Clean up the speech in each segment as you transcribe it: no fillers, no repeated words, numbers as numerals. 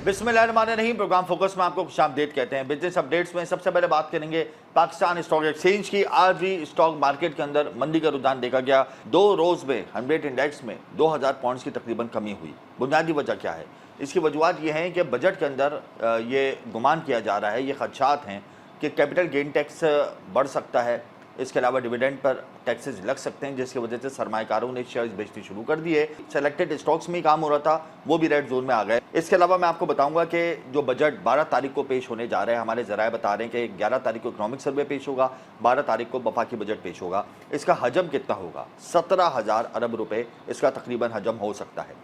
बिस्मिल्लाहिर्रहमानिर्रहीम। Programme focus में आपको खुशामदीद कहते हैं। बिजनेस अपडेट्स में सबसे पहले बात करेंगे पाकिस्तान स्टॉक एक्सचेंज की। आज भी स्टॉक मार्केट के अंदर मंदी का रुझान देखा गया। 2 रोज़ में 100 इंडेक्स में 2000 पॉइंट्स की तकरीबन कमी हुई। बुनियादी वजह क्या है? इसकी वजूहत ये हैं कि बजट के अंदर ये गुमान किया जा रहा है, ये खदशात हैं कि कैपिटल गेन टैक्स बढ़ सकता है, इसके अलावा डिविडेंड पर टैक्सेस लग सकते हैं, जिसकी वजह से सरमाएकारों ने शेयर्स बेचने शुरू कर दिए। सेलेक्टेड स्टॉक्स में ही काम हो रहा था, वो भी रेड जोन में आ गए। इसके अलावा मैं आपको बताऊंगा कि जो बजट 12 तारीख को पेश होने जा रहे हैं, हमारे ज़राए बता रहे हैं कि 11 तारीख को इकोनॉमिक सर्वे पेश होगा, 12 तारीख को वफाकी बजट पेश होगा। इसका हजम कितना होगा? 17,000 अरब रुपये इसका तकरीबन हजम हो सकता है।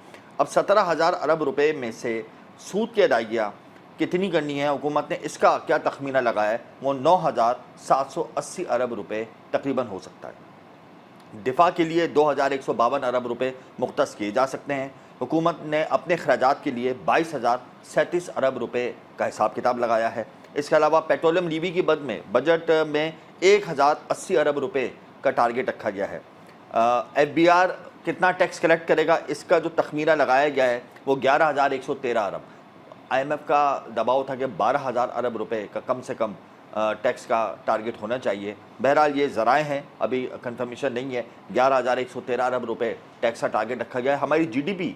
अब 17,000 अरब रुपये में से सूद की अदायगियाँ कितनी करनी है हुकूमत ने, इसका क्या तखमीना लगाया है? वो 9,780 अरब रुपये तकरीबन हो सकता है। दिफा के लिए 2,152 अरब रुपये मुख्तस किए जा सकते हैं। हुकूमत ने अपने खर्चात के लिए 22,037 अरब रुपये का हिसाब किताब लगाया है। इसके अलावा पेट्रोलियम लीवी की बजट में 1,080 अरब रुपये का टारगेट रखा गया है। FBR कितना टैक्स कलेक्ट करेगा, इसका जो तखमीना लगाया गया है वो 11,113 अरब। IMF का दबाव था कि 12,000 अरब रुपए का कम से कम टैक्स का टारगेट होना चाहिए। बहरहाल ये ज़राए हैं, अभी कंफर्मेशन नहीं है। 11,113 अरब रुपए टैक्स का टारगेट रखा गया है। हमारी GDP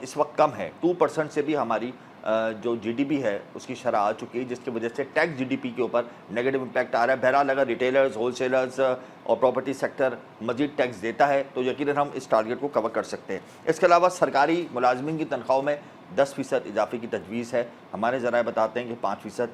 इस वक्त कम है, 2% से भी हमारी जो GDP है उसकी शरह आ चुकी है, जिसकी वजह से टैक्स GDP के ऊपर नेगेटिव इम्पैक्ट आ रहा है। बहरहाल अगर रिटेलर्स, होलसेलर्स और प्रॉपर्टी सेक्टर मज़ीद टैक्स देता है तो यकीनन हम इस टारगेट को कवर कर सकते हैं। इसके अलावा सरकारी मुलाजमिन की तनख्वाहों में 10% इजाफे की तजवीज़ है। हमारे ज़राए बताते हैं कि 5%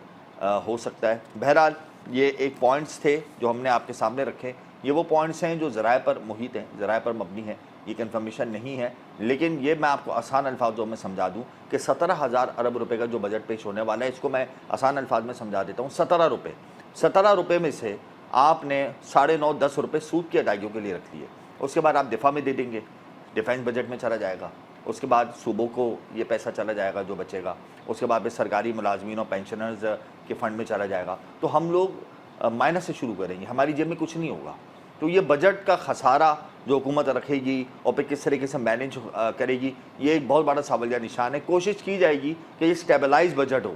हो सकता है। बहरहाल ये एक पॉइंट्स थे जो हमने आपके सामने रखे। ये वो पॉइंट्स हैं जो ज़राए पर मुहित हैं, ज़राए पर मबनी है, ये कंफर्मेशन नहीं है। लेकिन ये मैं आपको आसान अल्फाजों में समझा दूँ कि 17,000 अरब रुपये का जो बजट पेश होने वाला है, इसको मैं आसान अल्फाज में समझा देता हूँ। 17 रुपये में से आपने 9.5-10 रुपये सूद की अदायगियों के लिए रख लिए। उसके बाद आप दिफा में दे देंगे, डिफेंस बजट में चला जाएगा। उसके बाद सूबों को ये पैसा चला जाएगा जो बचेगा। उसके बाद फिर सरकारी मुलाजमीन और पेंशनर्स के फ़ंड में चला जाएगा। तो हम लोग माइनस से शुरू करेंगे, हमारी जेब में कुछ नहीं होगा। तो ये बजट का खसारा जो हुकूमत रखेगी और फिर किस तरीके से मैनेज करेगी, ये एक बहुत बड़ा सवालिया निशान है। कोशिश की जाएगी कि ये स्टेबलाइज बजट हो।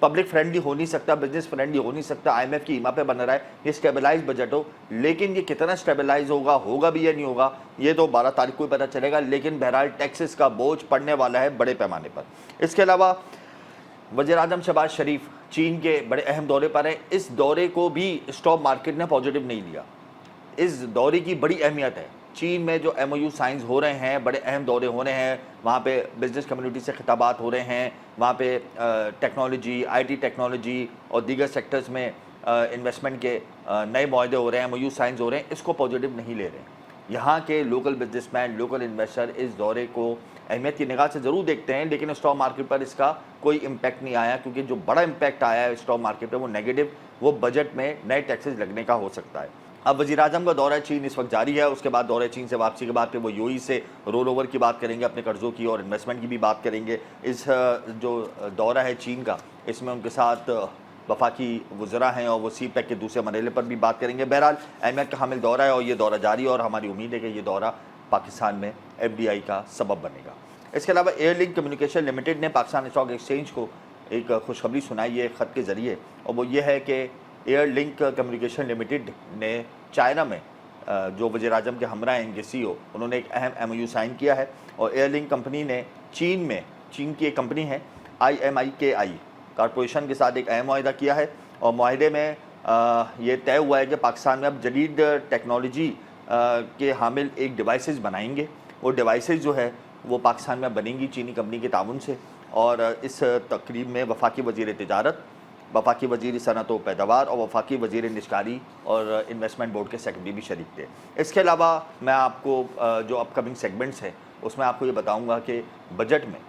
पब्लिक फ्रेंडली हो नहीं सकता, बिजनेस फ्रेंडली हो नहीं सकता, IMF की ईमा पे बन रहा है। ये स्टेबलाइज बजट हो, लेकिन ये कितना स्टेबलाइज होगा भी या नहीं होगा, ये तो 12 तारीख को ही पता चलेगा। लेकिन बहरहाल टैक्सेस का बोझ पड़ने वाला है बड़े पैमाने पर। इसके अलावा वज़ीर-ए-आज़म शहबाज शरीफ चीन के बड़े अहम दौरे पर हैं। इस दौरे को भी स्टॉक मार्केट ने पॉजिटिव नहीं लिया। इस दौरे की बड़ी अहमियत है। चीन में जो MOU साइंस हो रहे हैं, बड़े अहम दौरे हो रहे हैं, वहाँ पे बिज़नेस कम्युनिटी से खिताबात हो रहे हैं, वहाँ पे टेक्नोलॉजी, IT टेक्नोलॉजी और दीगर सेक्टर्स में इन्वेस्टमेंट के नए मुआहदे हो रहे हैं, MOU साइंस हो रहे हैं, इसको पॉजिटिव नहीं ले रहे। यहाँ के लोकल बिजनेसमैन, लोकल इन्वेस्टर इस दौरे को अहमियत की निगाह से ज़रूर देखते हैं, लेकिन स्टॉक मार्केट पर इसका कोई इम्पैक्ट नहीं आया, क्योंकि जो बड़ा इम्पैक्ट आया है स्टॉक मार्केट पर वो नेगेटिव, वो बजट में नए टैक्सेस लगने का हो सकता है। अब वज़ीर-ए-आज़म का दौरा चीन इस वक्त जारी है। उसके बाद दौरे चीन से वापसी के बाद फिर वो UAE से रोल ओवर की बात करेंगे, अपने कर्ज़ों की और इन्वेस्टमेंट की भी बात करेंगे। इस जो दौरा है चीन का, इसमें उनके साथ वफाकी वज़रा हैं और वो CPEC के दूसरे मरहले पर भी बात करेंगे। बहरहाल अहमियत का हामिल दौरा है और ये दौरा जारी है और हमारी उम्मीद है कि ये दौरा पाकिस्तान में FDI का सबब बनेगा। इसके अलावा एयरलिंक कम्युनिकेशन लिमिटेड ने पाकिस्तान स्टॉक एक्सचेंज को एक खुशखबरी सुनाई है ख़त के ज़रिए, और वो ये है कि एयरलिंक कम्युनिकेशन लिमिटेड ने चाइना में जो वज़ीर-ए-आज़म के हमरा हैं, इनके CEO, उन्होंने एक अहम MOU साइन किया है। और एयरलिंक कंपनी ने चीन की एक कंपनी है IMIKI कॉरपोरेशन के साथ एक अहम मुआहदा किया है। और मुआहदे में ये तय हुआ है कि पाकिस्तान में अब जदीद टेक्नोलॉजी के हामिल एक डिवाइसेस बनाएंगे। वो डिवाइसेस जो है वो पाकिस्तान में बनेंगी चीनी कंपनी के ताउन से। और इस तकरीब में वफाकी वज़ीर तिजारत, वफाकी वज़ीर सनअत व पैदावार और वफाकी वज़ीर निश्कारी और इन्वेस्टमेंट बोर्ड के सेक्रेटरी भी शरीक थे। इसके अलावा मैं आपको जो अपकमिंग सेगमेंट्स हैं उसमें आपको ये बताऊंगा कि बजट में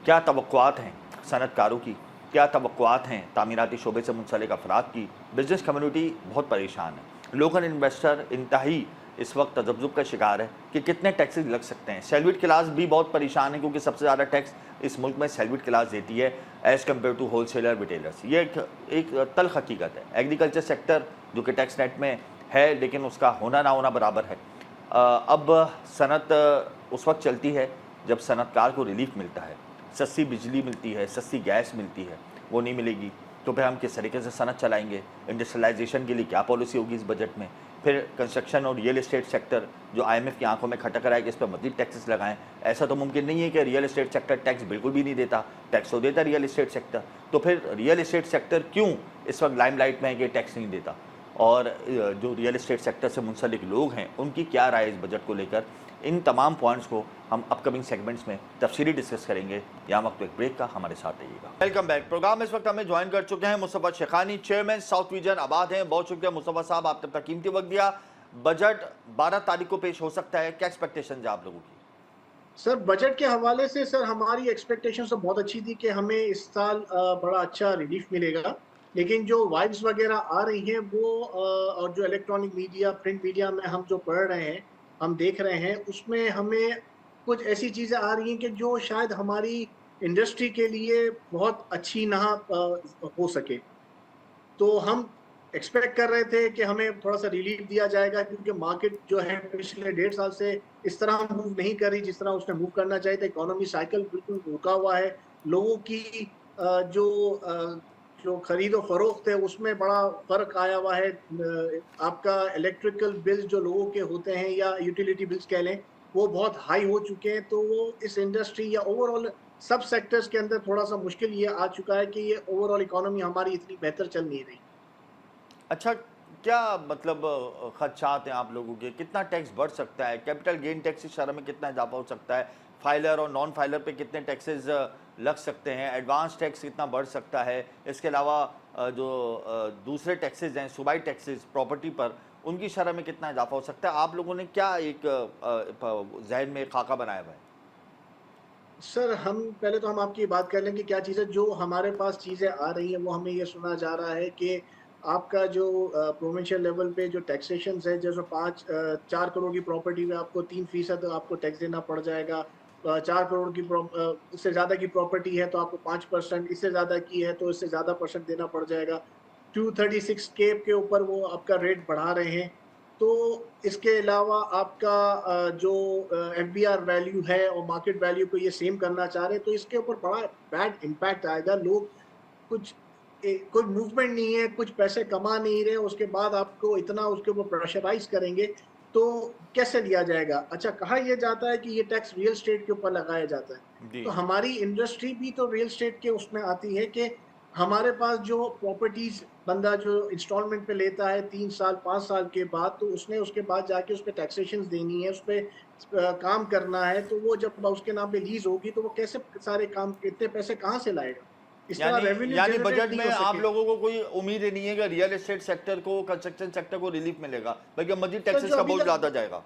क्या तवक्कुआत हैं सनअतकारों की, क्या तवक्कुआत हैं तामीराती शोबे से मुंसलिक अफराद की। बिजनेस कम्युनिटी बहुत परेशान है, लोकल इन्वेस्टर इंतहाई इस वक्त तजब्जुब का शिकार है कि कितने टैक्सेस लग सकते हैं। सैलरीड क्लास भी बहुत परेशान है, क्योंकि सबसे ज़्यादा टैक्स इस मुल्क में सैलरीड क्लास देती है as compare to wholesaler retailers. ये एक तल्ख हकीकत है। एग्रीकल्चर सेक्टर जो कि टैक्स नेट में है, लेकिन उसका होना ना होना बराबर है। अब सनत उस वक्त चलती है जब सनतकार को रिलीफ मिलता है, सस्ती बिजली मिलती है, सस्ती गैस मिलती है, वो नहीं मिलेगी, तो फिर हम किस तरीके से सनत चलाएंगे? इंडस्ट्रियलाइजेशन के लिए क्या पॉलिसी होगी इस बजट में? फिर कंस्ट्रक्शन और रियल एस्टेट सेक्टर जो IMF की आंखों में खटक रहा है कि इस पर मज़ीद टैक्सेस लगाएं, ऐसा तो मुमकिन नहीं है कि रियल एस्टेट सेक्टर टैक्स बिल्कुल भी नहीं देता। टैक्स तो देता रियल एस्टेट सेक्टर, तो फिर रियल एस्टेट सेक्टर क्यों इस वक्त लाइमलाइट में है कि टैक्स नहीं देता? और जो रियल एस्टेट सेक्टर से मुंसलिक लोग हैं उनकी क्या राय है इस बजट को लेकर? इन तमाम पॉइंट्स को हम अपकमिंग सेगमेंट्स में तफसीली डिस्कस करेंगे। यहाँ वक्त एक ब्रेक का, हमारे साथ रहिएगा। Welcome back. प्रोग्राम इस वक्त हमें ज्वाइन कर चुके हैं Mustafa Shekhani, chairman south vision आबाद हैं। बहुत शुक्रिया मुस्तफा साहब, आपने अपना कीमती वक्त दिया। बजट 12 तारीख को पेश हो सकता है, क्या एक्सपेक्टेशन है आप लोगों की? सर बजट के हवाले से सर हमारी एक्सपेक्टेशन तो बहुत अच्छी थी कि हमें इस साल बड़ा अच्छा रिलीफ मिलेगा, लेकिन जो वाइब्स वगैरह आ रही हैं वो और जो इलेक्ट्रॉनिक मीडिया, प्रिंट मीडिया में हम जो पढ़ रहे हैं, हम देख रहे हैं, उसमें हमें कुछ ऐसी चीज़ें आ रही हैं कि जो शायद हमारी इंडस्ट्री के लिए बहुत अच्छी ना हो सके। तो हम एक्सपेक्ट कर रहे थे कि हमें थोड़ा सा रिलीफ दिया जाएगा, क्योंकि मार्केट जो है पिछले 1.5 साल से इस तरह मूव नहीं कर रही जिस तरह उसने मूव करना चाहिए था। इकोनॉमी साइकिल बिल्कुल रुका हुआ है। लोगों की जो खरीद और फरोख्त है उसमें बड़ा फर्क आया हुआ है। आपका इलेक्ट्रिकल बिल्स जो लोगों के होते हैं या यूटिलिटी बिल्स कह लें, वो बहुत हाई हो चुके हैं। तो वो इस इंडस्ट्री या ओवरऑल सब सेक्टर्स के अंदर थोड़ा सा मुश्किल ये आ चुका है कि ये ओवरऑल इकोनॉमी हमारी इतनी बेहतर चल नहीं रही। अच्छा, क्या मतलब खदशात हैं आप लोगों के? कितना टैक्स बढ़ सकता है? कैपिटल गेन टैक्स की शरह में कितना इजाफा हो सकता है? फाइलर और नॉन फाइलर पे कितने टैक्सेस लग सकते हैं? एडवांस टैक्स कितना बढ़ सकता है? इसके अलावा जो दूसरे टैक्सेस हैं, सूबाई टैक्सेस प्रॉपर्टी पर, उनकी शरह में कितना इजाफा हो सकता है? आप लोगों ने क्या एक जहन में खाका बनाया हुआ है? सर हम पहले तो हम आपकी बात कर लें कि क्या चीज़ें जो हमारे पास चीज़ें आ रही हैं, वो हमें ये सुना जा रहा है कि आपका जो प्रोविंशियल लेवल पे जो टैक्सेशन है, जैसे 4 करोड़ की प्रॉपर्टी में आपको 3% आपको टैक्स देना पड़ जाएगा। 4 करोड़ की इससे ज़्यादा की प्रॉपर्टी है तो आपको 5%, इससे ज़्यादा की है तो इससे ज़्यादा परसेंट देना पड़ जाएगा। 236 केप के ऊपर वो आपका रेट बढ़ा रहे हैं। तो इसके अलावा आपका जो FBR वैल्यू है और मार्केट वैल्यू को ये सेम करना चाह रहे हैं, तो इसके ऊपर बड़ा बैड इम्पैक्ट आएगा। लोग कुछ कोई मूवमेंट नहीं है, कुछ पैसे कमा नहीं रहे, उसके बाद आपको इतना उसके ऊपर प्रेशराइज करेंगे तो कैसे लिया जाएगा? अच्छा, कहा यह जाता है कि ये टैक्स रियल एस्टेट के ऊपर लगाया जाता है, तो हमारी इंडस्ट्री भी तो रियल एस्टेट के उसमें आती है कि हमारे पास जो प्रॉपर्टीज बंदा जो इंस्टॉलमेंट पे लेता है 3 साल 5 साल के बाद, तो उसने उसके बाद जाके उस पर टैक्सेशन देनी है, उस पर काम करना है। तो वो जब उसके नाम पे लीज होगी तो वो कैसे सारे काम, इतने पैसे कहाँ से लाएगा? इस तरह रेवेन्यू यानी जनरेट बजट नहीं में हो आप सके। लोगों को कोई उम्मीद ही नहीं है कि रियल एस्टेट सेक्टर को, कंस्ट्रक्शन सेक्टर को रिलीफ मिलेगा, बल्कि मजीद सर टैक्सेस जो का अभी बोझ तक ज्यादा जाएगा?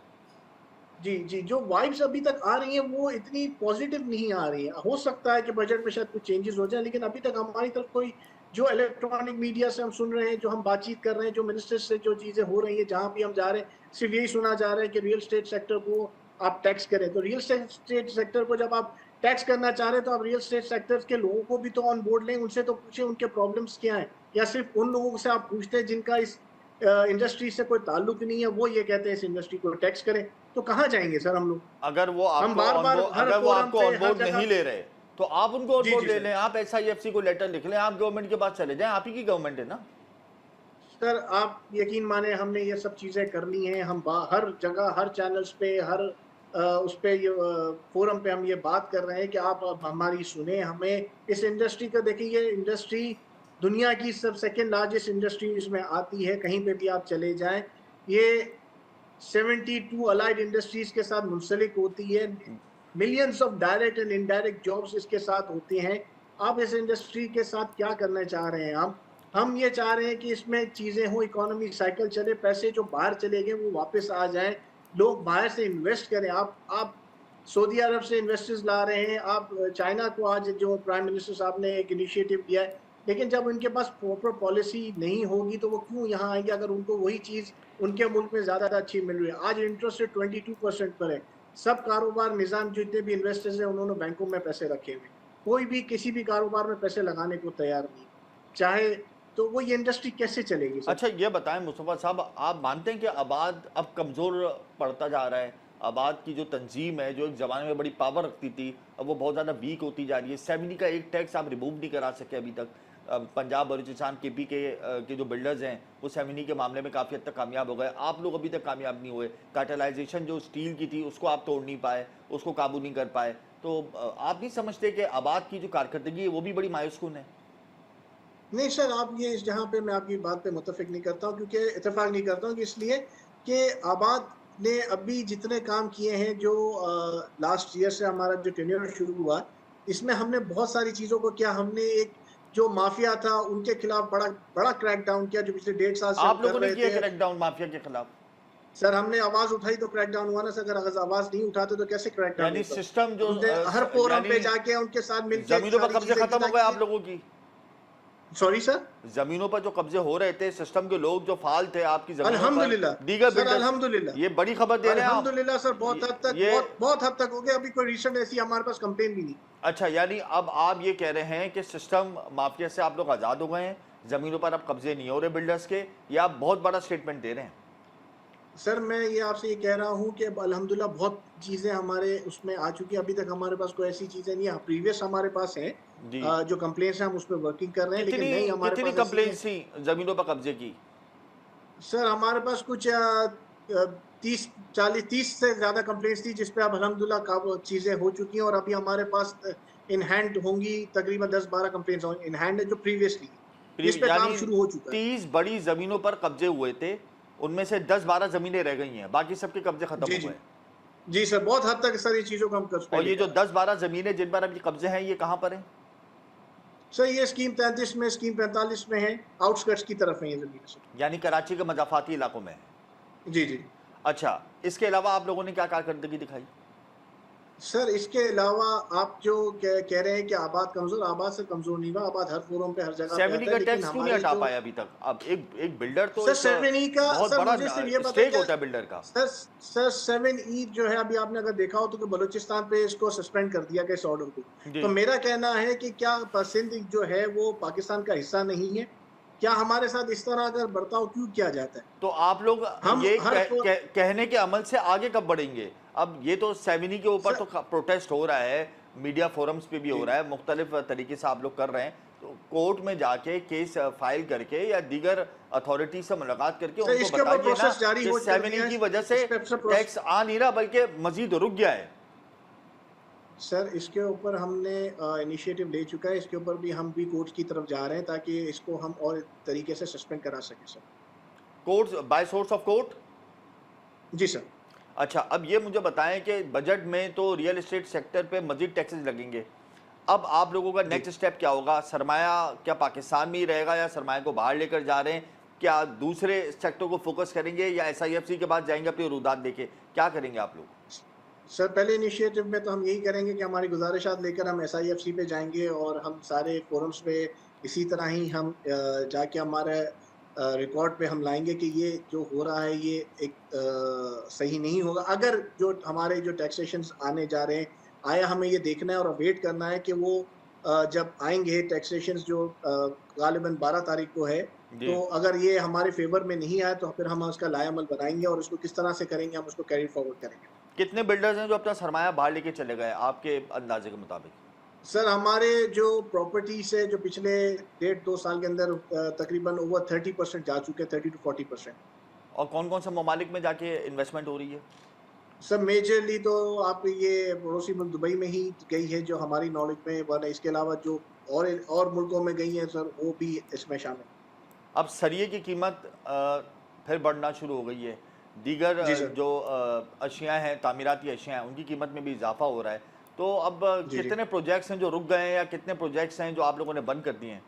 जी, जो वाइब्स अभी तक आ रही हैं वो इतनी पॉजिटिव नहीं आ रही है। हो सकता है कि बजट में शायद कुछ चेंजेस हो जाए, लेकिन अभी तक हमारी तरफ कोई, जो इलेक्ट्रॉनिक मीडिया से हम सुन रहे हैं, जो हम बातचीत कर रहे हैं, जो मिनिस्टर्स से जो चीजें हो रही हैं, जहां भी हम जा रहे हैं, सिर्फ यही सुना जा रहा है कि रियल एस्टेट सेक्टर को आप टैक्स करें। तो रियल एस्टेट सेक्टर को जब आप टैक्स करना चाह रहे हैं, तो आप रियल एस्टेट सेक्टर के लोगों को भी तो ऑन बोर्ड लें, उनसे तो पूछें उनके प्रॉब्लम्स क्या हैं। या सिर्फ उन लोगों से आप पूछते हैं जिनका इस इंडस्ट्री से कोई ताल्लुक नहीं है, वो ये कहते हैं इस इंडस्ट्री को टैक्स करें, तो कहाँ जाएंगे सर हम लोग? अगर वो हम आपको बार ऑन बार बोर्ड हर अगर वो फोरम आपको पे ऑन हर बोर्ड जगह। नहीं ले रहे, तो आप उनको ऑन जी बोर्ड जी ले सर। लें। आप SIFC को लेटर लिख लें, आप गवर्नमेंट के पास चले जाएं, आप ही की गवर्नमेंट है ना। सर आप यकीन माने हमने ये सब चीजें करनी है। हम हर जगह, हर चैनल्स पे, हर उस पे ये फोरम पे हम ये बात कर रहे हैं कि आप अब हमारी सुने। हमें इस इंडस्ट्री का, देखिए ये इंडस्ट्री दुनिया की सब सेकेंड लार्जेस्ट इंडस्ट्री इसमें आती है, कहीं पे भी आप चले जाएं। ये 72 अलाइड इंडस्ट्रीज के साथ मुंसलिक होती है। Millions of direct and indirect jobs इसके साथ होते हैं। आप इस इंडस्ट्री के साथ क्या करना चाह रहे हैं? हम ये चाह रहे हैं कि इसमें चीजें हो, इकोनॉमी साइकिल चले, पैसे जो बाहर चले गए वो वापस आ जाएं, लोग बाहर से इन्वेस्ट करें। आप सऊदी अरब से इन्वेस्टर्स ला रहे हैं, आप चाइना को, आज जो प्राइम मिनिस्टर साहब ने एक इनिशिएटिव लिया है, लेकिन जब उनके पास प्रॉपर पॉलिसी नहीं होगी तो वो क्यों यहाँ आएंगे, अगर उनको वही चीज उनके मुल्क में ज्यादा अच्छी मिल रही है। आज इंटरेस्ट रेट 22% पर है। सब कारोबार निजाम, जितने भी इन्वेस्टर्स हैं, उन्होंने बैंकों में पैसे रखे हुए, कोई भी किसी भी कारोबार में पैसे लगाने को तैयार नहीं चाहे। तो वो ये इंडस्ट्री कैसे चलेगी सर? अच्छा, ये बताएं मुस्तफा साहब, आप मानते हैं कि आबाद अब कमज़ोर पड़ता जा रहा है? आबाद की जो तंजीम है, जो एक ज़माने में बड़ी पावर रखती थी, अब वो बहुत ज़्यादा वीक होती जा रही है। 70 का एक टैक्स आप रिमूव नहीं करा सके अभी तक। पंजाब, बलूचिस्तान, केपी के जो बिल्डर्स हैं, वो 70 के मामले में काफ़ी हद तक कामयाब हो गए। आप लोग अभी तक कामयाब नहीं हुए। कार्टेलाइजेशन जो स्टील की थी, उसको आप तोड़ नहीं पाए, उसको काबू नहीं कर पाए। तो आप नहीं समझते कि आबाद की जो कारकर्दगी है, वो भी बड़ी मायूस-कुन है? नहीं सर, आप ये जहाँ पे मैं आपकी बात पे मुत्तफ़िक नहीं करता हूँ, क्योंकि इत्तेफ़ाक नहीं करता हूँ कि इसलिए कि आबाद ने अभी जितने काम किए हैं जो लास्ट ईयर से हमारा जो टेन्योर शुरू हुआ, इसमें हमने बहुत सारी चीज़ों को किया। हमने एक जो माफ़िया था उनके खिलाफ बड़ा बड़ा क्रैकडाउन किया, जो पिछले 1.5 साल से हम आप कर लोगों ने रहे किया थे। क्रैकडाउन माफिया के खिलाफ? सर हमने आवाज़ उठाई तो क्रैकडाउन हुआ ना सर, अगर आवाज़ नहीं उठाते तो कैसे क्रैकडाउन यानी होता? सिस्टम जो हमने हर फोरम यानी पे जाके उनके साथ मिलके जमीनों पर सारी कब्जे चीज़ें की खत्म हो गए ताकि आप लोगों की? Sorry sir? जमीनों पर जो कब्जे हो रहे थे, सिस्टम के लोग जो फाल थे आपकी जमीनों पर, अल्हम्दुलिल्लाह, दीगर सर बिल्डर्स, अल्हम्दुलिल्लाह। ये बड़ी खबर दे रहे हैं आप। अल्हम्दुलिल्लाह सर, बहुत हद तक ये बहुत हद तक हो गया। अभी कोई रिसेंट ऐसी हमारे पास कंप्लेन भी नहीं। अच्छा, यानी अब आप ये कह रहे हैं कि सिस्टम माफिया से आप लोग आज़ाद हो गए हैं, जमीनों पर अब कब्जे नहीं हो रहे बिल्डर्स के, ये आप बहुत बड़ा स्टेटमेंट दे रहे हैं। सर मैं ये आपसे ये कह रहा हूँ कि अब अल्हम्दुलिल्लाह बहुत चीज़ें हमारे उसमें आ चुकी हैं। अभी तक हमारे पास कोई ऐसी चीज़ें नहीं है। प्रीवियस हमारे पास हैं जी। जो कंप्लेंट्स हैं, हम उस पे वर्किंग कर रहे हैं, लेकिन कितनी नहीं हमारे कितनी पास ऐसी हैं। कंप्लेंट्स थी जमीनों पर कब्जे की? सर हमारे पास कुछ 30 से ज़्यादा कंप्लेंट्स थी, जिस पे अब अल्हम्दुलिल्लाह काफ़ी चीज़ें हो चुकी हैं, और अभी हमारे पास इन हैंड होंगी तकरीबन 10-12 कंप्लेंट्स इन हैंड है जो प्रीवियसली, जिस पे काम यानी शुरू हो चुका है। 30 बड़ी जमीनों पर कब्जे हुए थे, उनमें से 10-12 जमीनें रह गई हैं, बाकी सबके कब्जे खत्म जी, हो जी। गए। जी सर, बहुत हद तक सर ये चीज़ों को हम कर्ज पे और ये लेकर जो आए। 10-12 जमीनें जिन पर अभी कब्जे हैं, ये कहाँ पर हैं? सर ये स्कीम 33 में, स्कीम 45 में है, आउटस्कर्ट्स की तरफ है ये ज़मीनें सर। यानी कराची के मज़ाफ़ाती इलाकों में है। जी, जी। अच्छा, इसके अलावा आप लोगों ने क्या कारकर्दगी दिखाई? सर इसके अलावा आप जो कह रहे हैं कि आबाद से कमज़ोर नहीं हुआ, आबाद हर फोरम पे हर जगह पे 70 आता है, का लेकिन टैक्स क्यों नहीं हमारे हटा जो पाए अभी तक? अब एक बिल्डर तो सर एक 7E का बहुत सर बड़ा मुझे सिर्फ ये बताइए स्टेक क्या होता है बिल्डर का। सर 7E जो है, अभी आपने अगर देखा हो तो कि बलूचिस्तान पे इसको सस्पेंड कर दिया गया इस ऑर्डर को। जी। तो मेरा कहना है कि क्या सिंध जो है वो पाकिस्तान का हिस्सा नहीं है? क्या हमारे साथ इस तरह अगर बर्ताव क्यों किया जाता है? तो आप लोग हम ये हर फो कहने के अमल से आगे कब बढ़ेंगे? अब ये तो 70 के ऊपर सर तो प्रोटेस्ट हो रहा है, मीडिया फोरम्स पे भी हो जी। रहा है, मुख्तलिफ तरीके से आप लोग कर रहे हैं। तो कोर्ट में जाके केस फाइल करके या दीगर अथॉरिटी से मुलाकात करके सर उनको इसके ऊपर बताइए ना प्रोसेस जारी कि हो कर 70 दिया की है। वजह से इस पे सर टैक्स आ नहीं रहा बल्कि मजीद रुक गया है। सर इसके ऊपर हमने इनिशिएटिव ले चुका है। इसके ऊपर भी हम भी कोर्ट की तरफ जा रहे हैं ताकि इसको हम और तरीके से सस्पेंड करा सकें sir. Court by source of court? जी सर। अच्छा, अब ये मुझे बताएं कि बजट में तो रियल एस्टेट सेक्टर पे मजीद टैक्सेस लगेंगे। अब आप लोगों का जी। नेक्स्ट स्टेप क्या होगा? सरमाया क्या पाकिस्तान में ही रहेगा या सरमाया को बाहर लेकर जा रहे हैं? क्या दूसरे सेक्टर को फोकस करेंगे या SIFC के पास जाएंगे अपनी रुदात देके? क्या करेंगे आप लोग? सर पहले इनिशिएटिव में तो हम यही करेंगे कि हमारी गुजारिशात लेकर हम SIFC पे जाएंगे, और हम सारे फोरम्स पे इसी तरह ही हम जाके हमारे रिकॉर्ड पे हम लाएंगे कि ये जो हो रहा है ये एक सही नहीं होगा। अगर जो हमारे जो टैक्सेशंस आने जा रहे हैं, आया हमें ये देखना है और वेट करना है कि वो जब आएंगे टैक्सेशंस जो गालिबन 12 तारीख को है, जी। तो अगर ये हमारे फेवर में नहीं आया तो फिर हम उसका लाएअमल बनाएंगे, और उसको किस तरह से करेंगे हम उसको कैरी फॉरवर्ड करेंगे। कितने बिल्डर्स हैं जो अपना सरमाया बाहर लेके चले गए आपके अंदाजे के मुताबिक? सर हमारे जो प्रॉपर्टीज है जो पिछले 1.5-2 साल के अंदर तकरीबन ओवर 30% जा चुके हैं, 30 to 40%। और कौन कौन से ममालिक में जाके इन्वेस्टमेंट हो रही है? सर मेजरली तो आप ये पड़ोसी मुल्क दुबई में ही गई है जो हमारी नॉलेज में, वरना इसके अलावा जो और मुल्कों में गई है सर वो भी इसमें शामिल। अब सरिये की कीमत फिर बढ़ना शुरू हो गई है। दीगर जी सर। जो अशिया हैं, तामीराती अशिया हैं, उनकी कीमत में भी इजाफा हो रहा है। तो अब जी जी। कितने प्रोजेक्ट्स हैं जो रुक गए हैं या कितने प्रोजेक्ट्स हैं जो आप लोगों ने बंद कर दिए हैं?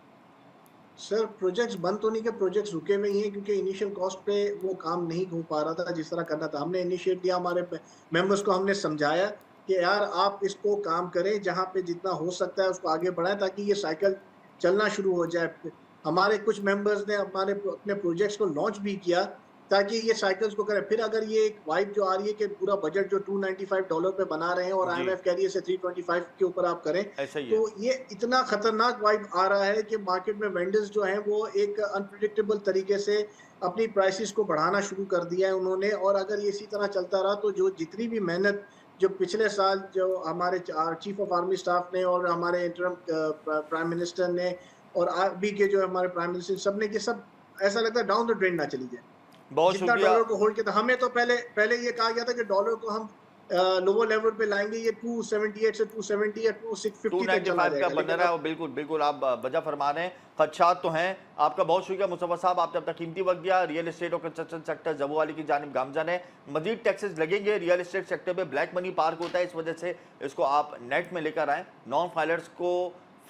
सर प्रोजेक्ट्स बंद तो नहीं के, प्रोजेक्ट्स रुके हुए ही हैं क्योंकि इनिशियल कॉस्ट पे वो काम नहीं हो पा रहा था जिस तरह करना था। हमने इनिशिएट दिया, हमारे मेंबर्स को हमने समझाया कि यार आप इसको काम करें, जहाँ पे जितना हो सकता है उसको आगे बढ़ाएं ताकि ये साइकिल चलना शुरू हो जाए। हमारे कुछ मेंबर्स ने अपने प्रोजेक्ट्स को लॉन्च भी किया, ताकि ये साइकिल्स को करें। फिर अगर ये एक वाइब जो आ रही है कि पूरा बजट जो $295 पे बना रहे हैं और जी, IMF कह रही है इसे 325 के ऊपर आप करें, ऐसा ही है। तो ये इतना खतरनाक वाइब आ रहा है कि मार्केट में वेंडर्स जो हैं वो एक अनप्रेडिक्टेबल तरीके से अपनी प्राइसेस को बढ़ाना शुरू कर दिया है उन्होंने। और अगर ये इसी तरह चलता रहा तो जो जितनी भी मेहनत जो पिछले साल जो हमारे चीफ ऑफ आर्मी स्टाफ ने और हमारे इंटरम प्राइम मिनिस्टर ने और अभी के जो हमारे प्राइम मिनिस्टर सब ने, कि सब ऐसा लगता है डाउन द ड्रेन ना चली जाए। बहुत जितना शुक्रिया। डॉलर को होल्ड किया था, हमें तो पहले ये कहा गया था कि डॉलर को हम लोअर लेवल पे लाएंगे, ये 278 से 270 या 250 तक चला 295 का जाएगा, बन लेकिन रहा है, अब और बिल्कुल बिल्कुल आप वजह फरमा रहे हैं, खदशात तो हैं। आपका बहुत शुक्रिया मुस्तफा साहब, आपने अपना कीमती वक्त दिया। रियल एस्टेट और कंस्ट्रक्शन सेक्टर जम्मू वाली की जानिब गामजन है। मजीद टैक्सेस लगेंगे, रियल एस्टेट सेक्टर में ब्लैक मनी पार्क होता है, इस वजह से इसको आप नेट में लेकर आएँ। नॉन फाइलर्स को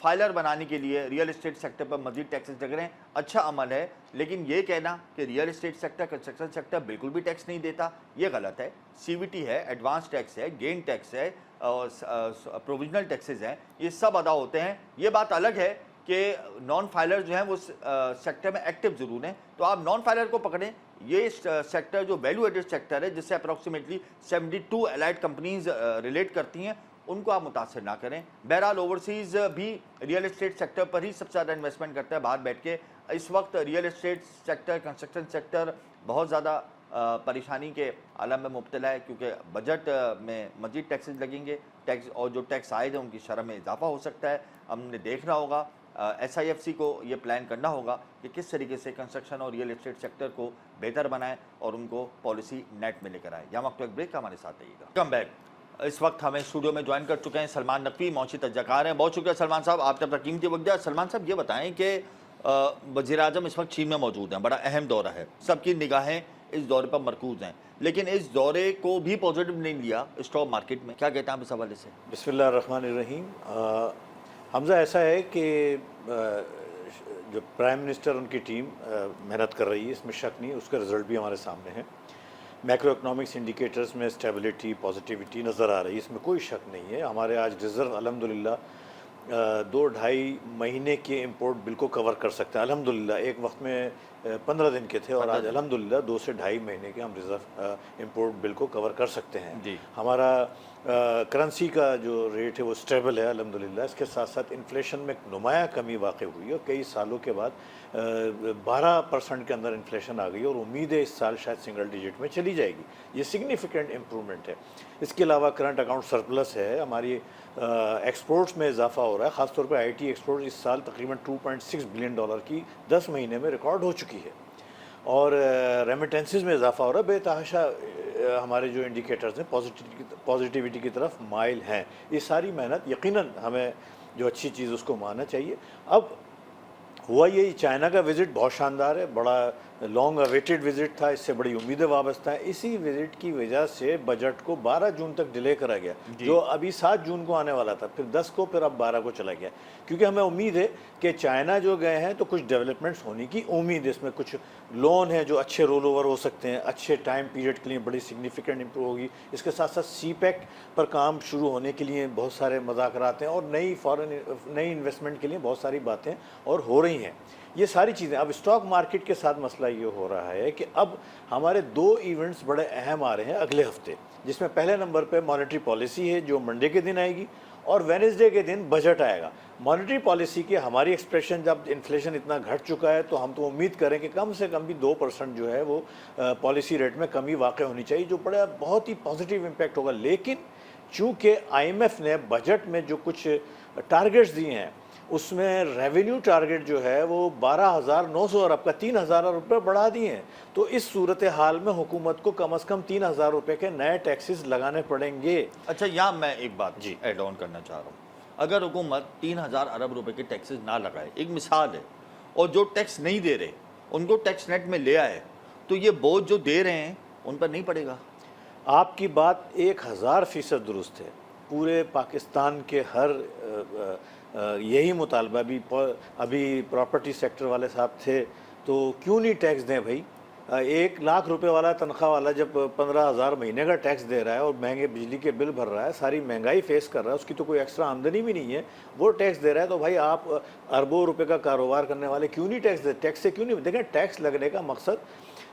फाइलर बनाने के लिए रियल एस्टेट सेक्टर पर मजीद टैक्सेस लग रहे हैं, अच्छा अमल है। लेकिन ये कहना कि real estate sector construction sector बिल्कुल भी टैक्स नहीं देता, ये गलत है। CVT है, एडवांस टैक्स है, गेन टैक्स है और प्रोविजनल टैक्सेस हैं, ये सब अदा होते हैं। ये बात अलग है कि नॉन फाइलर जो हैं वो सेक्टर में एक्टिव ज़रूर हैं, तो आप नॉन फाइलर को पकड़ें। ये सेक्टर जो वैल्यू एडेड सेक्टर है, जिससे अप्रॉक्सीमेटली 72 एलाइड कंपनीज रिलेट करती हैं, उनको आप मुतासर ना करें। बहरहाल ओवरसीज़ भी रियल एस्टेट सेक्टर पर ही सबसे ज़्यादा इन्वेस्टमेंट करता है बाहर बैठ के। इस वक्त real estate sector, construction sector बहुत ज़्यादा परेशानी के आलम में मुब्तला है, क्योंकि बजट में मजीद टैक्सेस लगेंगे, टैक्स और जो टैक्स आए हैं उनकी शरह में इजाफा हो सकता है। हमने देखना होगा, SIFC को ये प्लान करना होगा कि किस तरीके से कंस्ट्रक्शन और रियल एस्टेट सेक्टर को बेहतर बनाएं और उनको पॉलिसी नेट में लेकर आए। यहाँ वक्त एक ब्रेक, हमारे साथ रहिएगा। Come back. इस वक्त हमें स्टूडियो में ज्वाइन कर चुके हैं सलमान नकवी, मौसी तजकार हैं। बहुत शुक्रिया सलमान साहब, आपने अपना कीमती वक्त दिया। सलमान साहब ये बताएं कि वज़ीर-ए-आज़म इस वक्त चीन में मौजूद हैं, बड़ा अहम दौरा है, सबकी निगाहें इस दौरे पर मरकूज़ हैं, लेकिन इस दौरे को भी पॉजिटिव नहीं लिया स्टॉक मार्केट में। क्या कहते हैं आप इस हवाले से? बिस्मिल्लाहिर्रहमानिर्रहीम। हमजा ऐसा है कि जो प्राइम मिनिस्टर उनकी टीम मेहनत कर रही है, इसमें शक नहीं, उसका रिज़ल्ट भी हमारे सामने है। मैक्रो इकनॉमिक्स इंडिकेटर्स में स्टेबिलिटी, पॉजिटिविटी नज़र आ रही है, इसमें कोई शक नहीं है। हमारे आज रिज़र्व अल्हम्दुलिल्लाह 2-2.5 महीने के इंपोर्ट बिल को कवर कर सकते हैं अल्हम्दुलिल्लाह। एक वक्त में 15 दिन के थे और आज अल्हम्दुलिल्लाह 2 से 2.5 महीने के हम रिज़र्व इंपोर्ट बिल को कवर कर सकते हैं जी। हमारा करेंसी का जो रेट है वो स्टेबल है अल्हम्दुलिल्लाह। इसके साथ साथ इन्फ्लेशन में नुमाया कमी वाक़ई हुई है और कई सालों के बाद 12% के अंदर इन्फ्लेशन आ गई और उम्मीद है इस साल शायद सिंगल डिजिट में चली जाएगी। ये सिग्निफिकेंट इम्प्रूवमेंट है। इसके अलावा करंट अकाउंट सरप्लस है, हमारी एक्सपोर्ट्स में इजाफा हो रहा है, ख़ासतौर पर IT एक्सपोर्ट इस साल तकरीबन $2.6 बिलियन की 10 महीने में रिकॉर्ड हो चुकी है और रेमिटेंसेस में इजाफा हो रहा है। बेतहाशा हमारे जो इंडिकेटर्स हैं पॉजिटिविटी की तरफ माइल हैं। ये सारी मेहनत यकीनन हमें जो अच्छी चीज़ उसको मानना चाहिए। अब हुआ यही, चाइना का विज़िट बहुत शानदार है, बड़ा लॉन्ग अवेटेड विज़िट था, इससे बड़ी उम्मीदें वाबस्ता हैं। इसी विज़िट की वजह से बजट को 12 जून तक डिले करा गया, जो अभी 7 जून को आने वाला था, फिर 10 को, फिर अब 12 को चला गया, क्योंकि हमें उम्मीद है कि चाइना जो गए हैं तो कुछ डेवलपमेंट्स होने की उम्मीद है। इसमें कुछ लोन है जो अच्छे रोल ओवर हो सकते हैं, अच्छे टाइम पीरियड के लिए बड़ी सिग्निफिकेंट इंप्रूव होगी। इसके साथ साथ CPEC पर काम शुरू होने के लिए बहुत सारे मज़ाकरात हैं और नई इन्वेस्टमेंट के लिए बहुत सारी बातें और हो रही हैं। ये सारी चीज़ें, अब स्टॉक मार्केट के साथ मसला ये हो रहा है कि अब हमारे 2 इवेंट्स बड़े अहम आ रहे हैं अगले हफ्ते, जिसमें पहले नंबर पे मॉनेटरी पॉलिसी है जो मंडे के दिन आएगी और वेडनेसडे के दिन बजट आएगा। मॉनेटरी पॉलिसी की हमारी एक्सप्रेशन, जब इन्फ्लेशन इतना घट चुका है तो हम तो उम्मीद करें कि कम से कम भी 2% जो है वो पॉलिसी रेट में कमी वाक़ई होनी चाहिए, जो बड़ा बहुत ही पॉजिटिव इम्पैक्ट होगा। लेकिन चूँकि IMF ने बजट में जो कुछ टारगेट्स दिए हैं उसमें रेवेन्यू टारगेट जो है वो 12,900 अरब का 3,000 रुपये बढ़ा दिए हैं, तो इस सूरत हाल में हुकूमत को कम से कम 3,000 रुपये के नए टैक्सेस लगाने पड़ेंगे। अच्छा, यहाँ मैं एक बात जी ऐड ऑन करना चाह रहा हूँ। अगर हुकूमत 3,000 अरब रुपए के टैक्सेस ना लगाए, एक मिसाल है, और जो टैक्स नहीं दे रहे उनको टैक्स नेट में ले आए, तो ये बोझ जो दे रहे हैं उन पर नहीं पड़ेगा? आपकी बात 1000% दुरुस्त है। पूरे पाकिस्तान के हर यही मुतालबा अभी प्रॉपर्टी सेक्टर वाले साहब थे, तो क्यों नहीं टैक्स दें भाई? 1 लाख रुपए वाला तनख्वाह वाला जब 15,000 महीने का टैक्स दे रहा है और महंगे बिजली के बिल भर रहा है, सारी महंगाई फेस कर रहा है, उसकी तो कोई एक्स्ट्रा आमदनी भी नहीं है, वो टैक्स दे रहा है, तो भाई आप अरबों रुपए का कारोबार करने वाले क्यों नहीं टैक्स दे? टैक्स से क्यों नहीं? देखें, टैक्स लगने का मकसद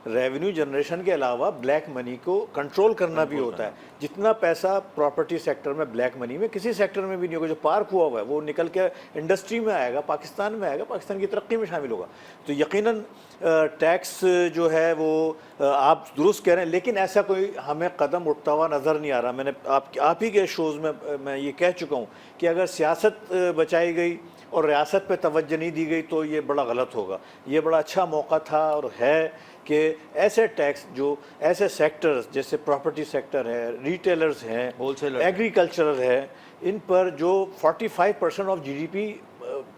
रेवेन्यू जनरेशन के अलावा ब्लैक मनी को कंट्रोल करना भी होता है। जितना पैसा प्रॉपर्टी सेक्टर में ब्लैक मनी में किसी सेक्टर में भी नहीं होगा, जो पार्क हुआ हुआ है वो निकल के इंडस्ट्री में आएगा, पाकिस्तान में आएगा, पाकिस्तान की तरक्की में शामिल होगा। तो यकीनन टैक्स जो है वो आप दुरुस्त कह रहे हैं, लेकिन ऐसा कोई हमें कदम उठता हुआ नज़र नहीं आ रहा। मैंने आप ही के शोज़ में मैं ये कह चुका हूँ कि अगर सियासत बचाई गई और रियासत पे तवज्जो नहीं दी गई तो ये बड़ा गलत होगा। ये बड़ा अच्छा मौका था और है कि ऐसे टैक्स जो ऐसे सेक्टर्स जैसे प्रॉपर्टी सेक्टर है, रिटेलर्स हैं, होलसेलर, एग्रीकल्चरल है, इन पर जो 45% ऑफ जीडीपी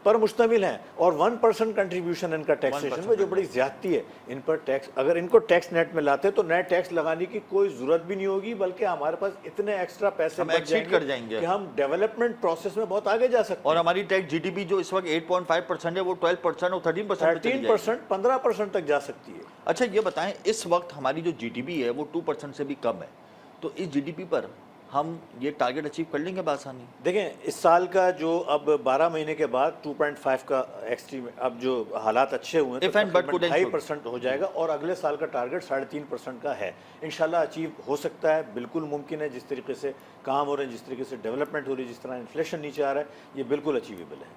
पर मुश्तमिल हैं और 1% कंट्रीब्यूशन इनका टैक्सेशन में, जो बड़ी ज़्यादती है इन पर टैक्स। अगर इनको टैक्स नेट में लाते तो नए टैक्स लगाने की कोई ज़रूरत भी नहीं होगी, बल्कि हमारे पास इतने एक्स्ट्रा पैसे बच जाएंगे कि हम डेवलपमेंट प्रोसेस में बहुत आगे जा सकते हैं। और हमारी टैक्स जीडीपी जो इस वक्त 8.5% है वो 12% और 13% 15% तक जा सकती है। अच्छा ये बताएं, इस वक्त हमारी जो जीडीपी है वो 2% से भी कम है, तो इस जीडीपी पर हम ये टारगेट अचीव कर लेंगे बासानी? देखें, इस साल का जो अब 12 महीने के बाद 2.5 का एक्सट्रीम, अब जो हालात अच्छे हुए हैं तो 2.5% हो जाएगा और अगले साल का टारगेट 3.5% का है। इंशाल्लाह अचीव हो सकता है, बिल्कुल मुमकिन है। जिस तरीके से काम हो रहे हैं, जिस तरीके से डेवलपमेंट हो रही है, जिस तरह इन्फ्लेशन नीचे आ रहा है, ये बिल्कुल अचीवेबल है।